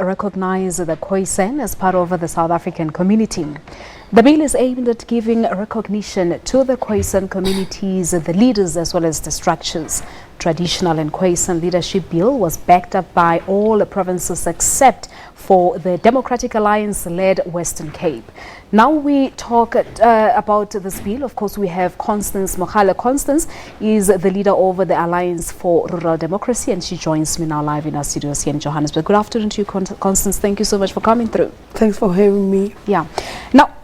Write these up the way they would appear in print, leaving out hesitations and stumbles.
Recognize the Khoisan as part of the South African community. The bill is aimed at giving recognition to the Khoisan communities, the leaders as well as the structures. Traditional and Khoisan Leadership Bill was backed up by all provinces except for the Democratic Alliance-led Western Cape. Now we talk about this bill. Of course, we have Constance Mogale. Constance is the leader over the Alliance for Rural Democracy, and she joins me now live in our studios here in Johannesburg. Good afternoon to you, Constance. Thank you so much for coming through. Thanks for having me. Yeah. Now,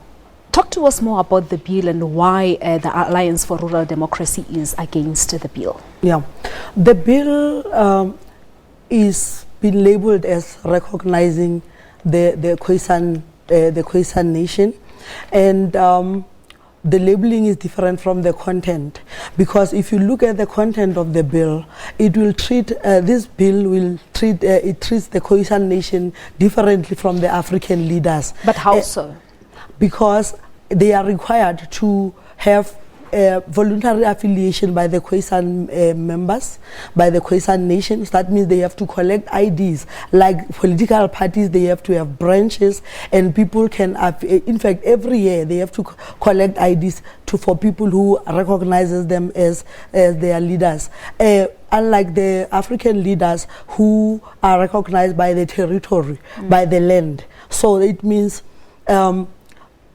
talk to us more about the bill and why the Alliance for Rural Democracy is against the bill. Yeah, the bill is been labeled as recognizing the Khoisan nation, and the labeling is different from the content, because if you look at the content of the bill, it will treat this bill will treat it treats the Khoisan nation differently from the African leaders. But how so? Because they are required to have voluntary affiliation by the Khoisan members, by the Khoisan nations. That means they have to collect IDs. Like political parties, they have to have branches, and people can, in fact, every year they have to collect IDs for people who recognizes them as their leaders. Unlike the African leaders who are recognized by the territory, by the land. So it means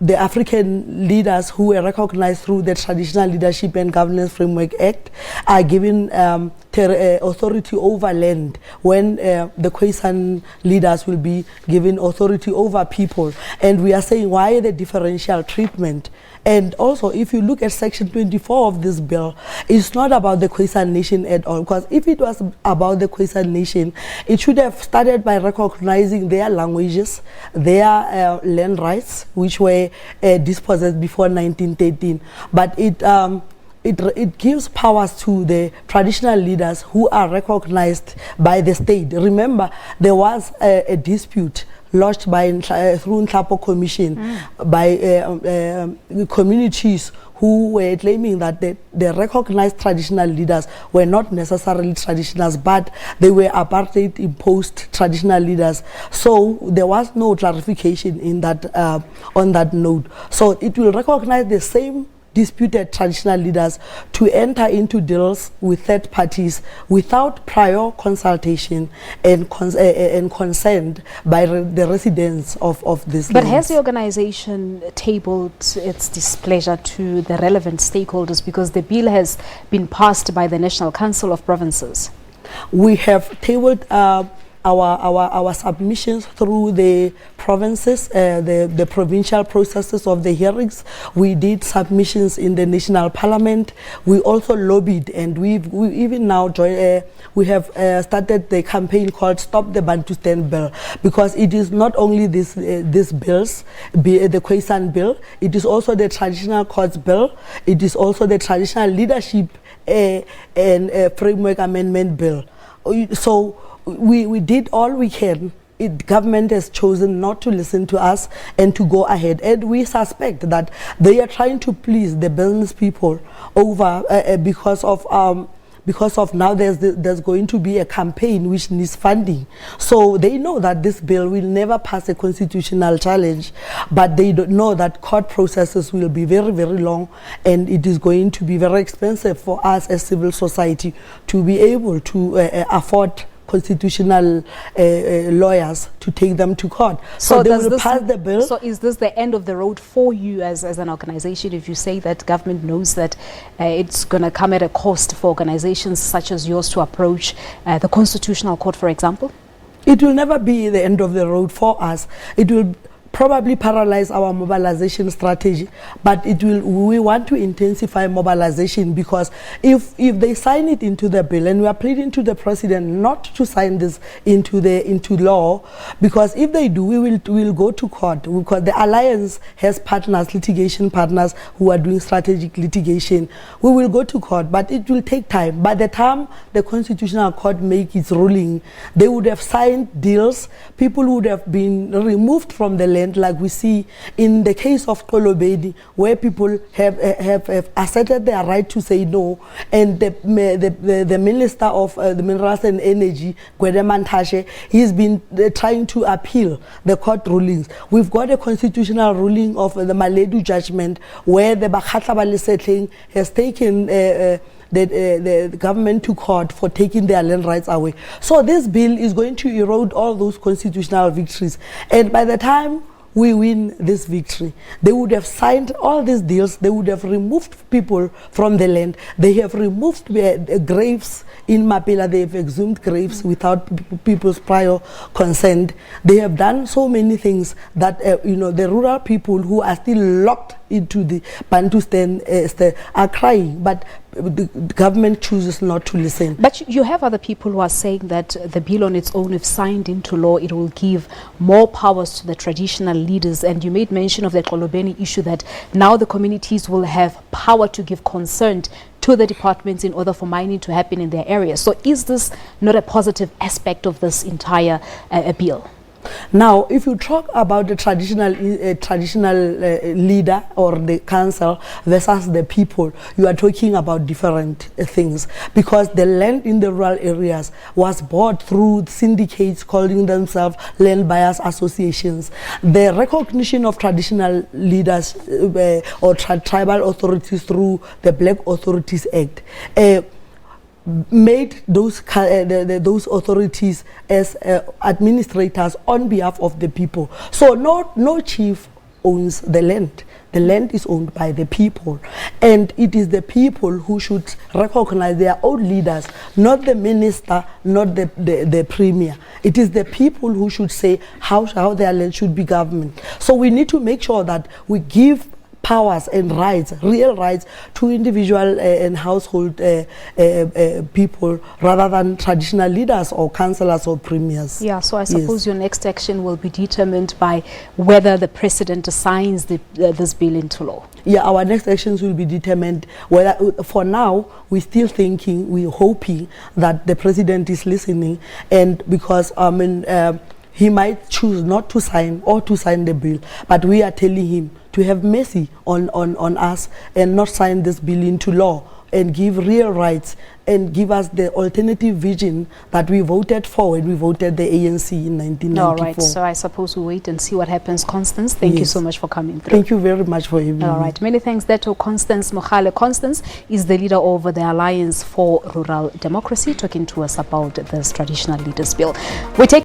the African leaders who are recognized through the Traditional Leadership and Governance Framework Act are given authority over land, when the Khoisan leaders will be given authority over people. And we are saying, why the differential treatment? And also, if you look at Section 24 of this bill, it's not about the Khoisan nation at all. Because if it was about the Khoisan nation, it should have started by recognizing their languages, their land rights, which were dispossessed before 1913. But it gives powers to the traditional leaders who are recognized by the state. Remember, there was a dispute lodged by through Nhlapo Commission by communities who were claiming that the recognized traditional leaders were not necessarily traditionals, but they were apartheid imposed traditional leaders. So there was no clarification in that on that note. So it will recognize the same disputed traditional leaders to enter into deals with third parties without prior consultation and consent by the residents of this. But has the organization tabled its displeasure to the relevant stakeholders, because the bill has been passed by the National Council of Provinces? We have tabled our submissions through the provinces, the provincial processes of the hearings. We did submissions in the National Parliament. We also lobbied, and we even now we have started the campaign called Stop the Bantustan Bill, because it is not only these bills, the Khoisan Bill, it is also the Traditional Courts Bill, it is also the Traditional Leadership and Framework Amendment Bill. So we did all we can. Government has chosen not to listen to us and to go ahead, and we suspect that they are trying to please the business people over because of now there's going to be a campaign which needs funding. So they know that this bill will never pass a constitutional challenge, but they don't know that court processes will be very, very long, and it is going to be very expensive for us as civil society to be able to afford constitutional lawyers to take them to court. So they will pass the bill. So is this the end of the road for you as an organization, if you say that government knows that it's going to come at a cost for organizations such as yours to approach the Constitutional Court, for example? It will never be the end of the road for us. It will probably paralyze our mobilization strategy, but we want to intensify mobilization, because if they sign it into the bill, and we are pleading to the president not to sign this into law, because if they do, we will go to court, because the alliance has partners, litigation partners who are doing strategic litigation. We will go to court, but it will take time. By the time the Constitutional Court make its ruling, they would have signed deals, people would have been removed from the land, land, like we see in the case of Kolobedi, where people have asserted their right to say no, and the Minister of the Minerals and Energy, Gwede Mantashe, he's been trying to appeal the court rulings. We've got a constitutional ruling of the Maledu judgment where the Bakhatla Balisetleng has taken the government to court for taking their land rights away. So this bill is going to erode all those constitutional victories. And by the time we win this victory, they would have signed all these deals, they would have removed people from the land, they have removed graves in Mapela, they have exhumed graves without people's prior consent. They have done so many things that the rural people who are still locked into the Bantustan are crying, but the government chooses not to listen. But you have other people who are saying that the bill on its own, if signed into law, it will give more powers to the traditional leaders. And you made mention of the Kolobeni issue, that now the communities will have power to give consent to the departments in order for mining to happen in their area. So is this not a positive aspect of this entire bill? Now, if you talk about the traditional leader or the council versus the people, you are talking about different things, because the land in the rural areas was bought through syndicates calling themselves land buyers associations. The recognition of traditional leaders or tribal authorities through the Black Authorities Act made those authorities as administrators on behalf of the people. So no chief owns the land. The land is owned by the people, and it is the people who should recognize their own leaders, not the minister, not the premier. It is the people who should say how their land should be governed. So we need to make sure that we give powers and rights, real rights, to individual and household people rather than traditional leaders or councillors or premiers. Yeah, so I suppose your next action will be determined by whether the president signs this bill into law. Yeah, our next actions will be determined whether, for now, we're still thinking, we're hoping that the president is listening, and because he might choose not to sign or to sign the bill, but we are telling him to have mercy on us and not sign this bill into law and give real rights and give us the alternative vision that we voted for when we voted the ANC in 1994. All right, so I suppose we'll wait and see what happens. Constance, thank you so much for coming through. Thank you very much for having me. All right, many thanks there to Constance Mogale. Constance is the leader of the Alliance for Rural Democracy, talking to us about this Traditional Leaders Bill. We take